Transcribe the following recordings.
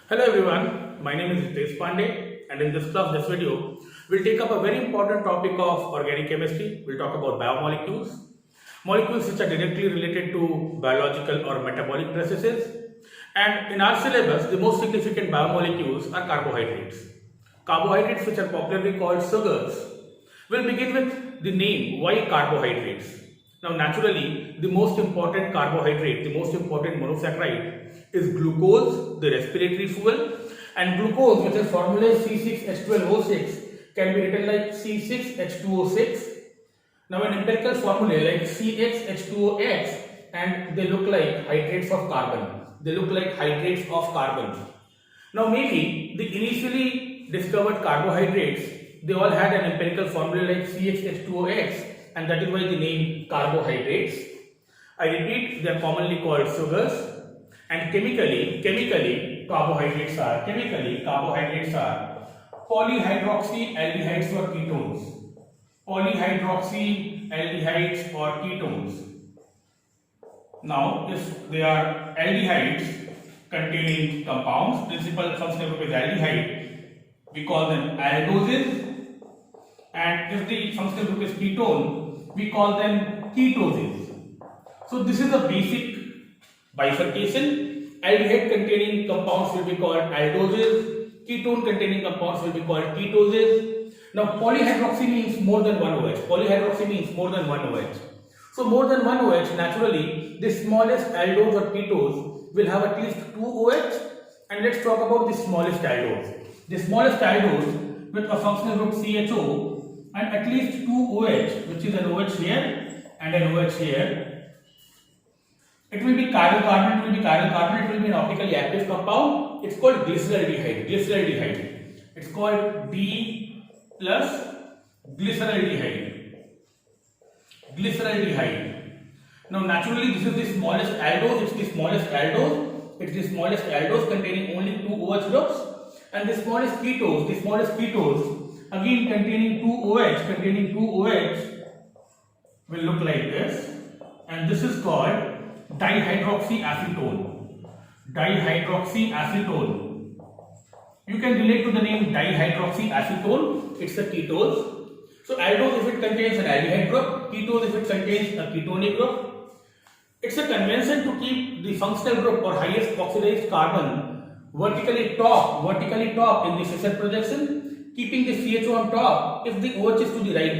Hello everyone, my name is Ritesh Pandey and in this video, we'll take up a very important topic of organic chemistry. We'll talk about biomolecules, molecules which are directly related to biological or metabolic processes. And in our syllabus, the most significant biomolecules are carbohydrates. Carbohydrates, which are popularly called sugars. We'll begin with the name, why carbohydrates? Now naturally, the most important carbohydrate, the most important monosaccharide is glucose, the respiratory fuel, and glucose, which is formula C6H12O6, can be written like C6H2O6. Now an empirical formula like CXH2OX, and they look like hydrates of carbon. They look like hydrates of carbon. Now maybe the initially discovered carbohydrates, they all had an empirical formula like CXH2OX, and that is why the name carbohydrates. I repeat, they are commonly called sugars, and chemically carbohydrates are polyhydroxyaldehydes or ketones. Polyhydroxyaldehydes or ketones. Now, if they are aldehydes containing compounds, principal functional group is aldehyde, we call them aldoses. And if the functional group is ketone, we call them ketoses. So this is a basic bifurcation. Aldehyde containing compounds will be called aldoses. Ketone containing compounds will be called ketoses. Now polyhydroxy means more than one OH. Polyhydroxy means more than one OH. So more than one OH, naturally the smallest aldose or ketose will have at least two OH. And let's talk about the smallest aldose. The smallest aldose with a functional group CHO and at least two OH, which is an OH here and an OH here. It will be chiral carbon, it will be an optically active compound. It's called glyceraldehyde. It's called D plus glyceraldehyde. Now naturally this is the smallest aldose, it's the smallest aldose containing only two OH groups, and the smallest ketose, again containing two OH will look like this, and this is called dihydroxyacetone. You can relate to the name dihydroxyacetone, it's a ketose. So aldose if it contains an aldehyde group, ketose if it contains a ketonic group. It's a convention to keep the functional group or highest oxidized carbon vertically top in the Fischer projection, keeping the CHO on top if the OH is to the right,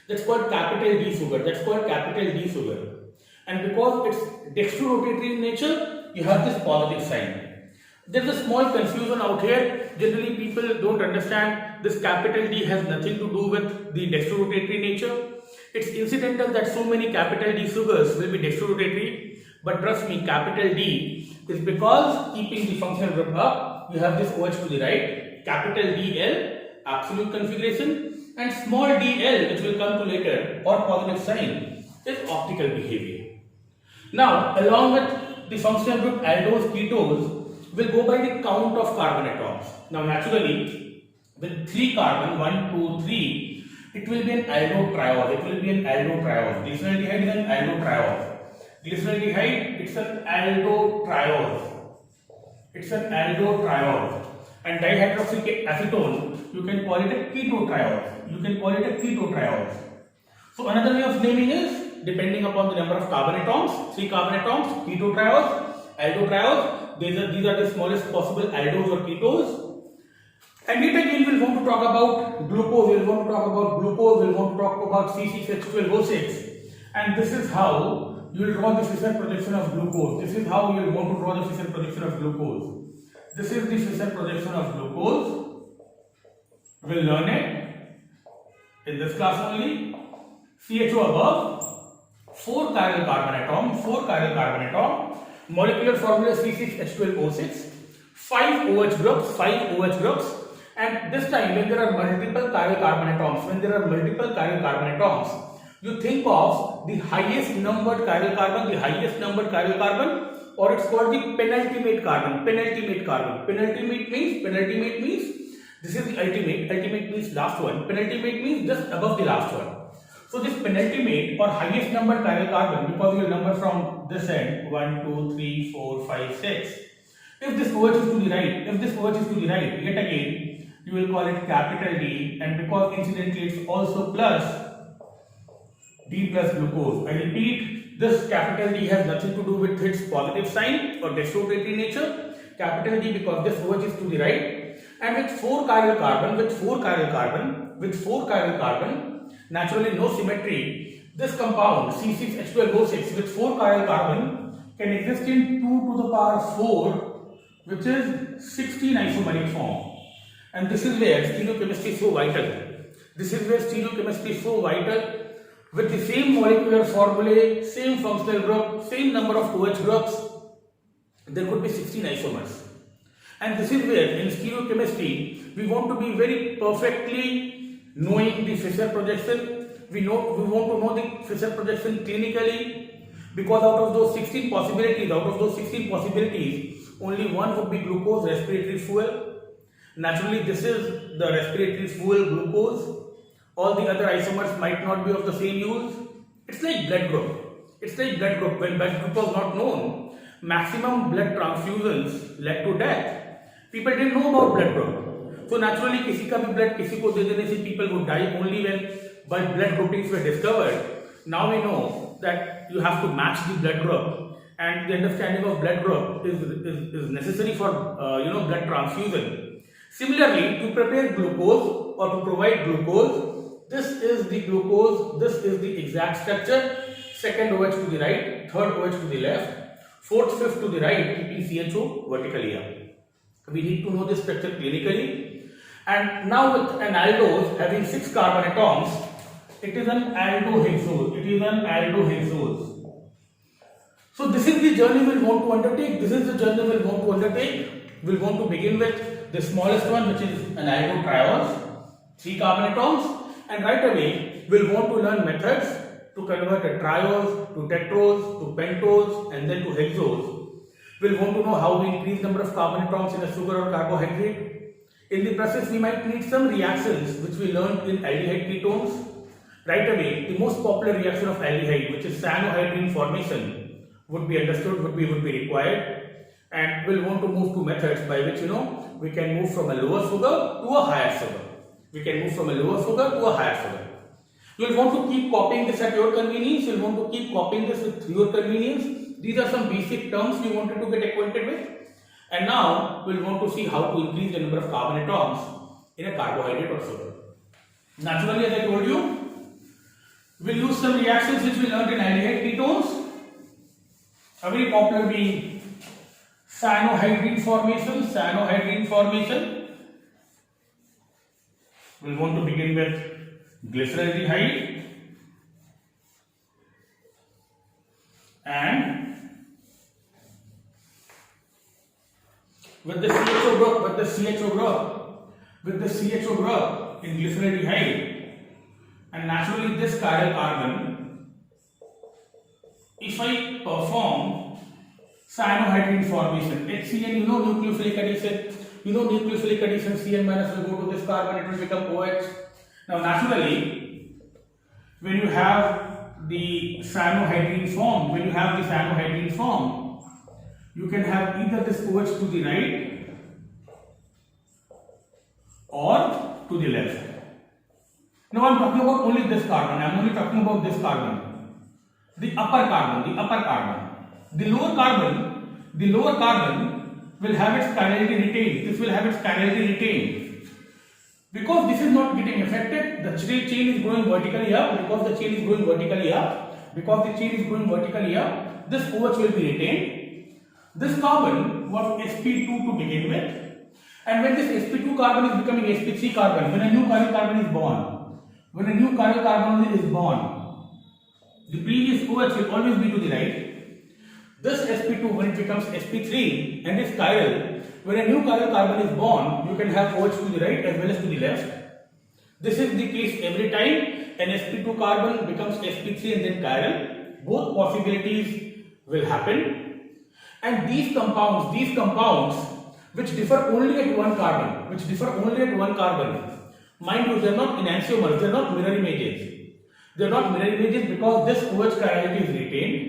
that's called capital D sugar. And because it's dextrorotatory in nature, you have this positive sign. There's a small confusion out here. Generally people don't understand this capital D has nothing to do with the dextrorotatory nature. It's incidental that so many capital D sugars will be dextrorotatory, but trust me, capital D is because keeping the functional group up, you have this OH to the right, capital DL, absolute configuration, and small dl, which will come to later, or positive sign, is optical behavior. Now, along with the functional group aldose, ketose, will go by the count of carbon atoms. Now, naturally, with 3 carbon, 1, 2, 3, it will be an aldotriose. Glyceraldehyde is an aldotriose. It's an aldotriose. And dihydroxyacetone, you can call it a ketotriose. So another way of naming is depending upon the number of carbon atoms, 3 carbon atoms, ketotriose, aldotriose. These are the smallest possible aldose or ketose. And yet again we will want to talk about glucose, we will want to talk about C6H12O6. And this is how you will draw the Fischer projection of glucose. This is the Fischer projection of glucose. We'll learn it in this class only. CHO above, 4 chiral carbon atom, molecular formula C6H12O6, 5 OH groups, and this time when there are multiple chiral carbon atoms, you think of the highest numbered chiral carbon, or it's called the penultimate carbon. Penultimate means this is the ultimate means last one. Penultimate means just above the last one. So this penultimate or highest numbered chiral carbon, because we will number from this end 1, 2, 3, 4, 5, 6, If this OH is to the right, yet again, you will call it capital D, and because incidentally it's also plus D plus glucose. I repeat, this capital D has nothing to do with its positive sign or dextrorotatory nature. Capital D because this OH is to the right, and with 4 chiral carbon, naturally no symmetry, this compound C6H12O6 with 4 chiral carbon can exist in 2 to the power 4, which is 16 isomeric form. And this is where stereochemistry is so vital. With the same molecular formulae, same functional group, same number of OH groups, there could be 16 isomers. And this is where in stereochemistry we want to be very perfectly knowing the Fischer projection. We want to know the Fischer projection clinically, because out of those 16 possibilities, only one would be glucose, respiratory fuel. Naturally, this is the respiratory fuel, glucose. All the other isomers might not be of the same use. It's like blood group. When blood group was not known, maximum blood transfusions led to death. People didn't know about blood group. So naturally, किसी का भी blood किसी को दे देने से people would die only when blood groupings were discovered. Now we know that you have to match the blood group, and the understanding of blood group is necessary for blood transfusion. Similarly, to prepare glucose or to provide glucose, this is the glucose, this is the exact structure. Second OH to the right, third OH to the left, fourth, fifth to the right, keeping CHO vertically up. We need to know this structure clinically. And now with an aldose having 6 carbon atoms, it is an aldohexose. So this is the journey we'll want to undertake. We'll want to begin with the smallest one, which is an aldotriose, 3 carbon atoms. And right away, we'll want to learn methods to convert a triose to tetrose to pentose and then to hexose. We'll want to know how we increase number of carbon atoms in a sugar or carbohydrate. In the process, we might need some reactions which we learned in aldehyde ketones. Right away, the most popular reaction of aldehyde, which is cyanohydrine formation, would be understood, would be required. And we'll want to move to methods by which we can move from a lower sugar to a higher sugar. You'll want to keep copying this at your convenience. You'll want to keep copying this with your convenience. These are some basic terms we wanted to get acquainted with. And now we'll want to see how to increase the number of carbon atoms in a carbohydrate or sugar. Naturally, as I told you, we'll use some reactions which we learned in aldehyde ketones. A very popular being cyanohydrine formation. We'll want to begin with glyceraldehyde and with the CHO group in glyceraldehyde, and naturally this chiral carbon, if I perform cyanohydrine formation, HCN, nucleophilic addition. Nucleophilic addition, Cn minus will go to this carbon, it will become OH. Now naturally, when you have the cyanohydrine form, you can have either this OH to the right or to the left. Now I am talking about only this carbon, the upper carbon. The lower carbon will have its chirality retained. This will have its chirality retained. Because this is not getting affected, the chain is going vertically up. Because the chain is going vertically up, this OH will be retained. This carbon was sp2 to begin with. And when this sp2 carbon is becoming sp3 carbon, when a new chiral carbon is born, the previous OH will always be to the right. This sp2, when it becomes sp3 and is chiral, when a new chiral carbon is born, you can have OH to the right as well as to the left. This is the case every time an sp2 carbon becomes sp3 and then chiral. Both possibilities will happen. And these compounds which differ only at one carbon, mind you, they are not enantiomers, they are not mirror images. Because this OH chirality is retained.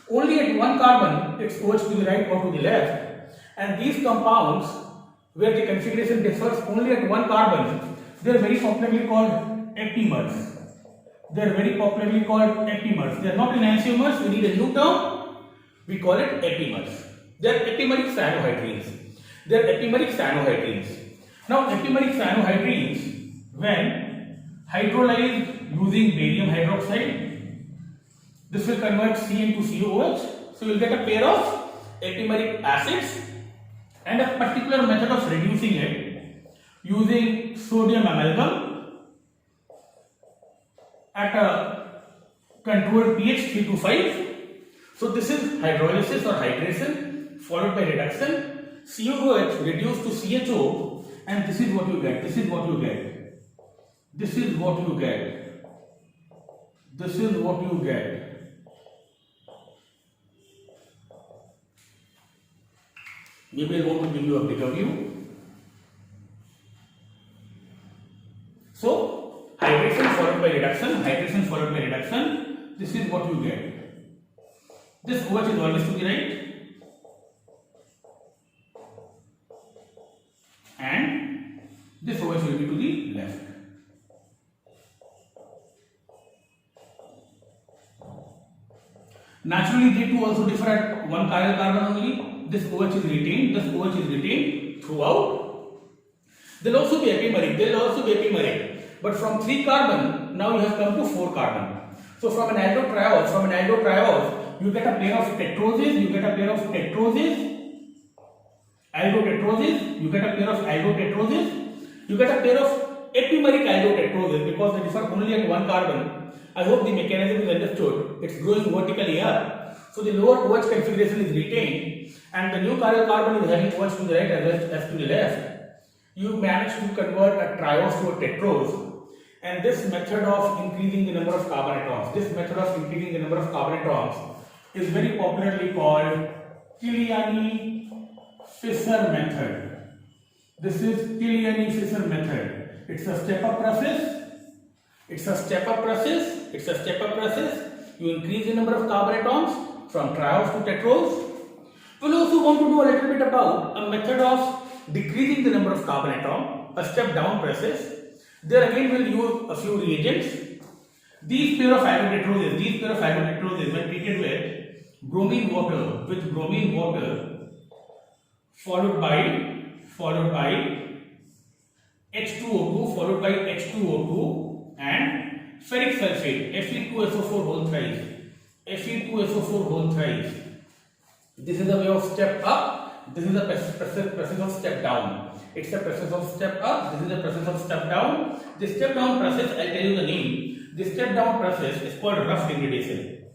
Only at one carbon, it's OH to the right or to the left. And these compounds, where the configuration differs only at one carbon, they are very popularly called epimers. They are very popularly called epimers. They are not enantiomers. We need a new term. We call it epimers. They are epimeric cyanohydrines. They are epimeric cyanohydrines. Now, epimeric cyanohydrines, when hydrolyzed using barium hydroxide, this will convert C into COOH. So, you will get a pair of epimeric acids, and a particular method of reducing it using sodium amalgam at a controlled pH 3 to 5. So this is hydrolysis or hydration followed by reduction. COOH reduced to CHO, and this is what you get. This is what you get. This is what you get. This is what you get. Maybe I want to give you a bigger view. So, hydration followed by reduction, hydration followed by reduction, this is what you get. This OH is always to the right, and this OH will be to the left. Naturally, they two also differ at one chiral carbon only. This OH is retained, this OH is retained throughout. They'll also be epimeric. But from 3 carbon, now you have come to 4 carbon. So from an aldotriose, you get a pair of tetroses, you get a pair of tetroses, aldotetroses, you get a pair of aldotetroses, you get a pair of epimeric aldotetroses because they differ only at 1 carbon. I hope the mechanism is understood. It's growing vertically here. So the lower OH configuration is retained, and the new chiral carbon is having OH to the right as to the left. You manage to convert a triose to a tetrose, and this method of increasing the number of carbon atoms, is very popularly called Killiany-Fisser method. This is Killiany-Fisser method. It's a step-up process. You increase the number of carbon atoms from triose to tetrose. We'll also want to know a little bit about a method of decreasing the number of carbon atom, a step down process. There again we'll use a few reagents. These pair of aldotetroses, when treated with bromine water, followed by H2O2, and ferric sulfate, Fe2SO4 whole thrice. This is a way of step up. This is a process of step down. It's a process of step up. This is a process of step down. The step down process, I'll tell you the name. The step down process is called rough degradation.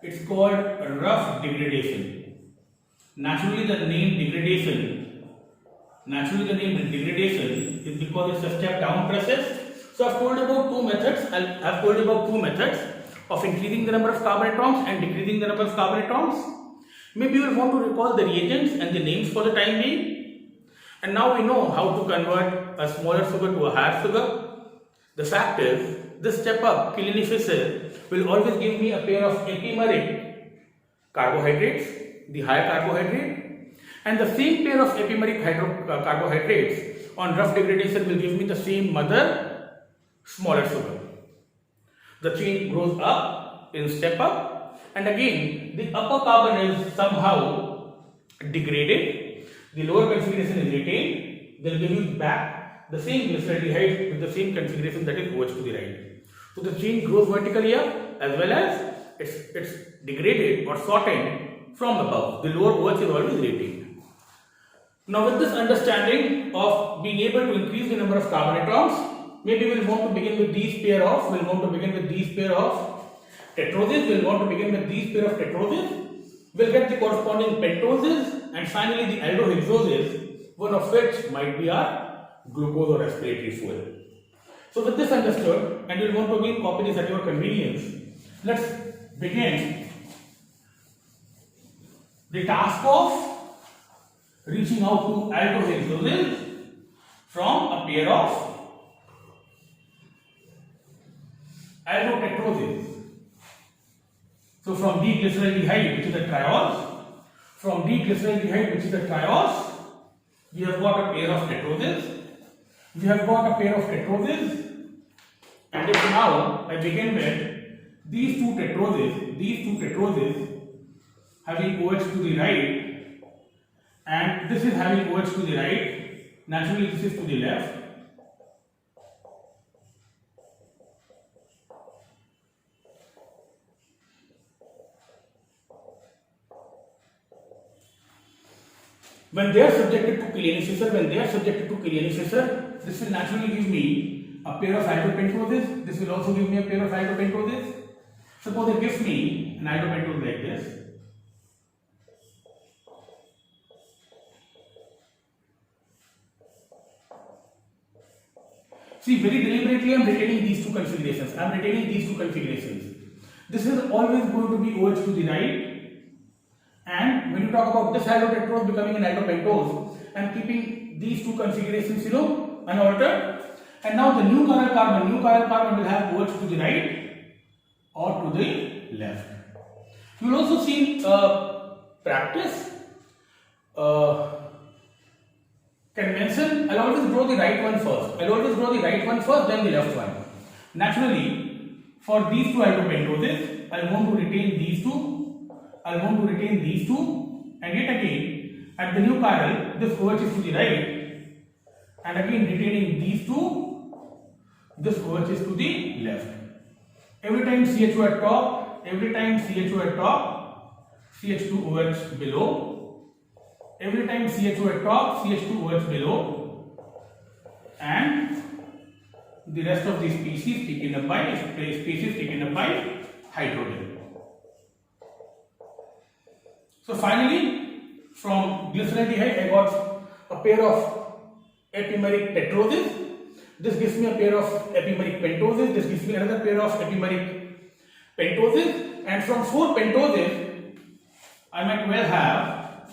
It's called rough degradation. Naturally, the name degradation is because it's a step down process. So I've told you about two methods of increasing the number of carbon atoms and decreasing the number of carbon atoms. Maybe you will want to recall the reagents and the names for the time being. And now we know how to convert a smaller sugar to a higher sugar. The fact is, this step up, Killiany-Fisser, will always give me a pair of epimeric carbohydrates, the higher carbohydrate, and the same pair of epimeric carbohydrates on rough degradation will give me the same mother, smaller sugar. The chain grows up in step up. And again, the upper carbon is somehow degraded, the lower configuration is retained, they will give you back the same glyceraldehyde with the same configuration, that is OH to the right. So the chain grows vertically up as well as it's degraded or shortened from above. The lower OH is always retained. Now with this understanding of being able to increase the number of carbon atoms, maybe we'll want to begin with these pair of tetroses. We'll want to begin with these pair of tetroses. We'll get the corresponding pentoses, and finally the aldohexoses, one of which might be our glucose or respiratory fuel. So with this understood, and you'll want to again copy this at your convenience, let's begin the task of reaching out to aldohexoses from a pair of aldotetroses. So from D-glyceraldehyde, which is a triose, We have got a pair of tetroses. We have got a pair of tetroses. And if now I begin with these two tetroses having OH to the right, and this is having OH to the right, naturally this is to the left. When they are subjected to Killian-Fischer, this will naturally give me a pair of aldopentoses. This will also give me a pair of aldopentoses. Suppose it gives me an aldopentose like this. See, very deliberately I am retaining these two configurations. This is always going to be OH to the right. And when you talk about this aldotetrose becoming an aldopentose, I am keeping these two configurations, unaltered. And now the new chiral carbon will have OH to the right or to the left. You will also see practice convention. I'll always draw the right one first, then the left one. Naturally, for these two aldopentoses, I want to retain these two. And yet again, at the new chiral, this OH is to the right, and again retaining these two, this OH is to the left. Every time CHO at top, CH2OH below. Every time CHO at top, CH2OH below, and the rest of the species taken up by hydrogen. So finally, from glyceraldehyde, I got a pair of epimeric tetroses. This gives me a pair of epimeric pentoses. This gives me another pair of epimeric pentoses. And from 4 pentoses, I might well have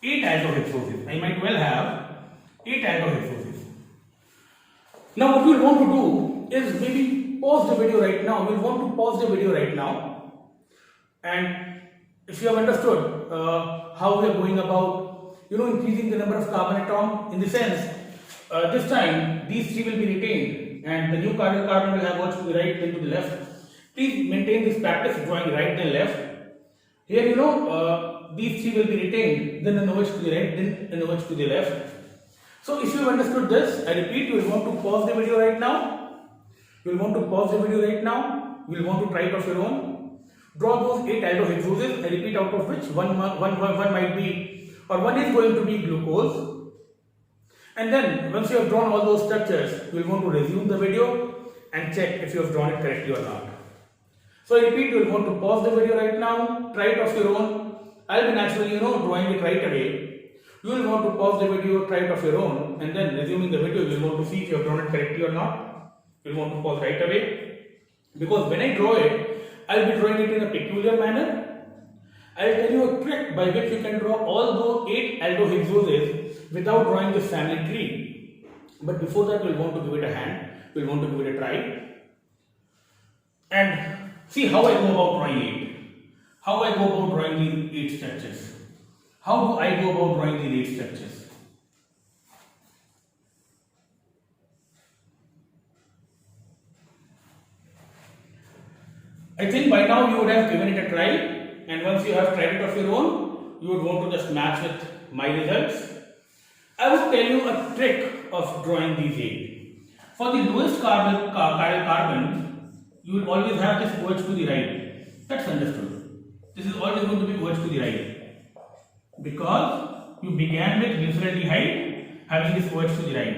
8 aldohexoses. Now, what we will want to do is maybe pause the video right now. And if you have understood how we are going about, increasing the number of carbon atom, in the sense, this time these 3 will be retained, and the new chiral carbon will have OH to the right, then to the left. Please maintain this practice, drawing right then left. Here, these 3 will be retained, then an OH to the right, then an OH to the left. So, if you have understood this, I repeat, you will want to pause the video right now. You will want to try it of your own. Draw those 8 aldohexoses. I repeat, out of which one might be, or one is going to be glucose. And then once you have drawn all those structures, you will want to resume the video and check if you have drawn it correctly or not. So I repeat, you will want to pause the video right now, try it of your own. I will be naturally, drawing it right away. You will want to pause the video, try it of your own, and then resuming the video, you will want to see if you have drawn it correctly or not. You will want to pause right away, because when I draw it, I will be drawing it in a peculiar manner. I will tell you a trick by which you can draw all those 8 aldohexoses without drawing this family tree. But before that, we will want to give it a hand. We will want to give it a try. And see how I go about drawing 8. How I go about drawing these 8 structures. How do I go about drawing these 8 structures? I think by now you would have given it a try, and once you have tried it of your own, you would want to just match with my results. I would tell you a trick of drawing these 8. For the lowest chiral carbon, you will always have this OH to the right. That's understood. This is always going to be OH to the right, because you began with glyceraldehyde having this OH to the right.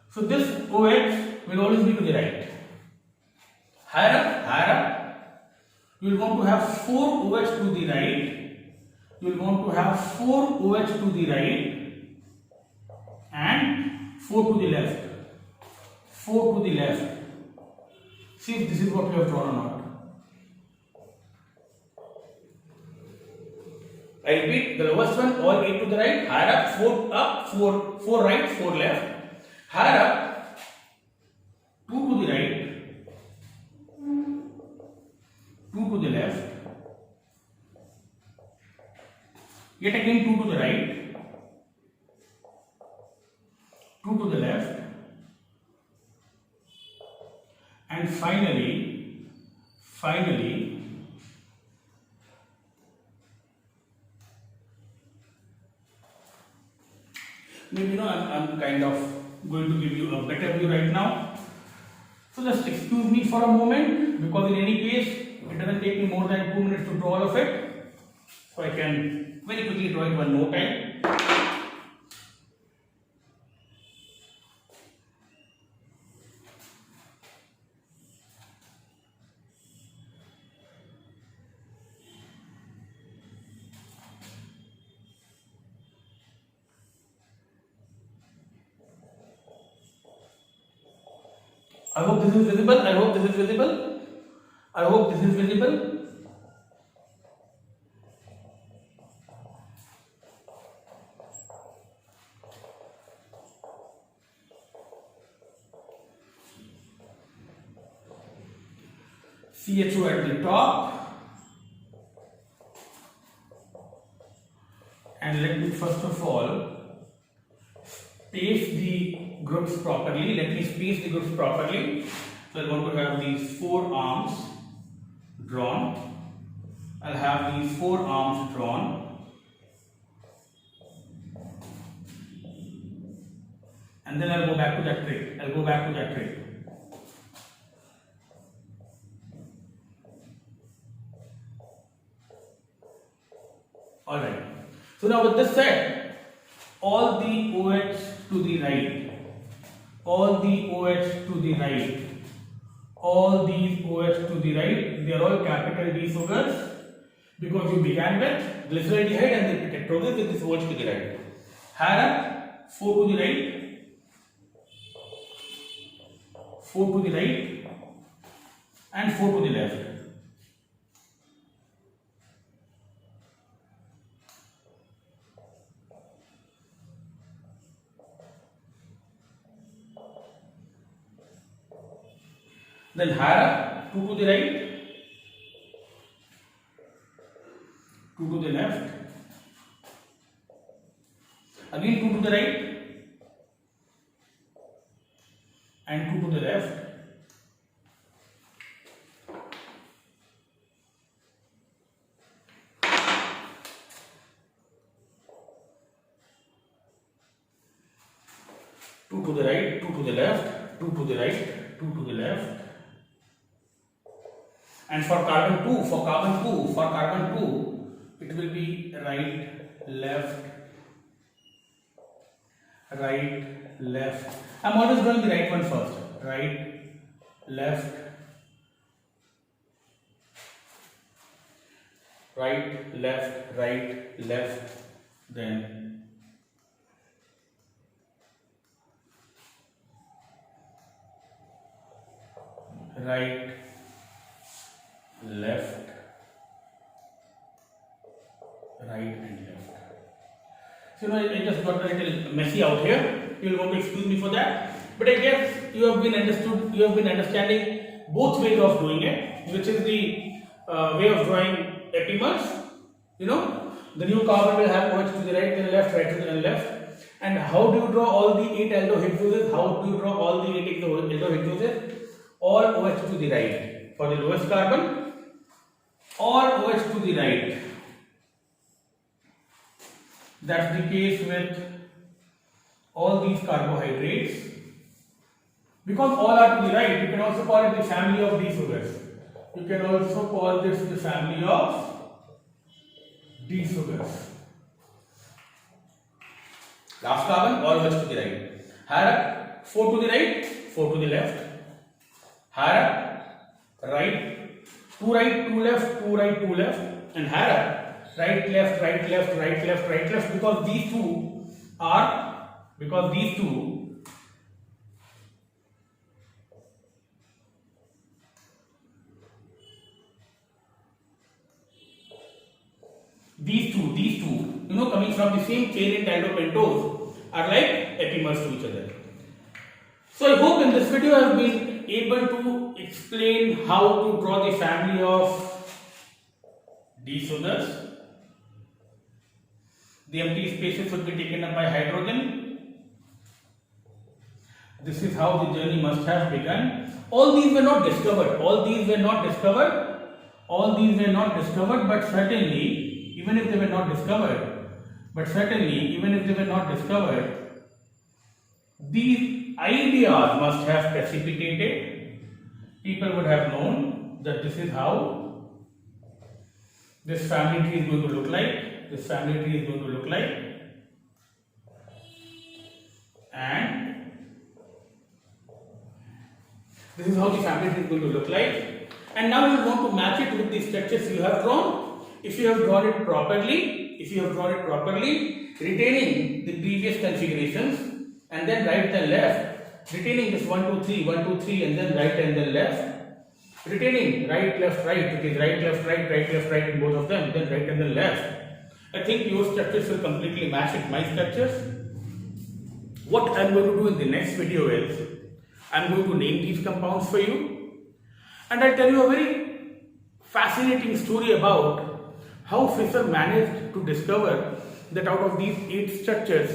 So this OH will always be to the right. Higher up, you will want to have 4 OH to the right. You will want to have 4 OH to the right and 4 to the left. 4 to the left. See if this is what you have drawn or not. I repeat, the lowest one, all 8 to the right. Higher up, 4 right, 4 left. Higher up, 2 to the right. 2 to the left, yet again 2 to the right, 2 to the left, and finally, maybe I'm kind of going to give you a better view right now. So just excuse me for a moment, because in any case it doesn't take me more than 2 minutes to draw all of it. So I can very quickly draw it one more time. I hope this is visible. I hope this is visible. I hope this is visible. CHO at the top, and let me first of all space the groups properly. Let me space the groups properly. So I'm going to have these 4 arms drawn. I'll have these 4 arms drawn, and then I'll go back to that trick. Alright. So now with this said, all the OH to the right, all these OH to the right, they are all capital D sugars, because you began with glyceraldehyde and then tetrosis with this OH to the right. Hara, 4 to the right, 4 to the right, and 4 to the left. Then Hara, 2 to the right, 2 to the left, again 2 to the right, and 2 to the left, two to the right, 2 to the left, 2 to the right, 2 to the left. And for carbon 2, it will be right, left, right, left. I'm always drawing the right one first. Right, left, right, left, right, left, then right, left, right, and left. So I just got a little messy out here. You will want to excuse me for that. But I guess you have been understanding both ways of doing it, which is the way of drawing epimers. You know, the new carbon will have OH to the right, then left, right, to the left. And how do you draw all the 8 aldohydroses? How do you draw all the 8 aldohydroses? All OH to the right for the lowest carbon, or OH to the right. That's the case with all these carbohydrates. Because all are to the right, you can also call it the family of D sugars. You can also call this the family of D sugars. Last carbon, all OH to the right. Hara, 4 to the right, 4 to the left. Hara, right, 2 right, 2 left, 2 right, 2 left. And Hara, right, left, right, left, right, left, right, left. Because these two you know, coming from the same parent aldopentose, are like epimers to each other. So I hope in this video I have been able to explain how to draw the family of D sugars. The empty spaces would be taken up by hydrogen. This is how the journey must have begun. All these were not discovered. All these were not discovered. All these were not discovered, but certainly, even if they were not discovered, these ideas must have precipitated. People would have known that this is how this family tree is going to look like. This family tree is going to look like. And this is how the family tree is going to look like. And now you want to match it with the structures you have drawn. If you have drawn it properly, retaining the previous configurations, and then right and left, retaining this 1, 2, 3, 1, 2, 3, and then right and then left, retaining right, left, right, which is right, left, right in both of them, then right and then left. I think your structures will completely match with my structures. What I am going to do in the next video is, I am going to name these compounds for you, and I'll tell you a very fascinating story about how Fisher managed to discover that out of these 8 structures,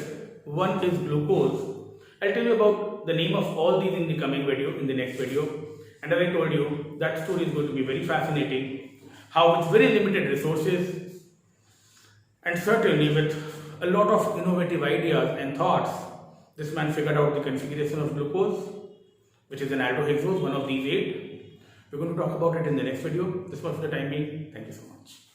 one is glucose. I'll tell you about the name of all these in the coming video, in the next video. And as I told you, that story is going to be very fascinating. How with very limited resources and certainly with a lot of innovative ideas and thoughts, this man figured out the configuration of glucose, which is an aldohexose, one of these 8. We're going to talk about it in the next video. This was for the time being. Thank you so much.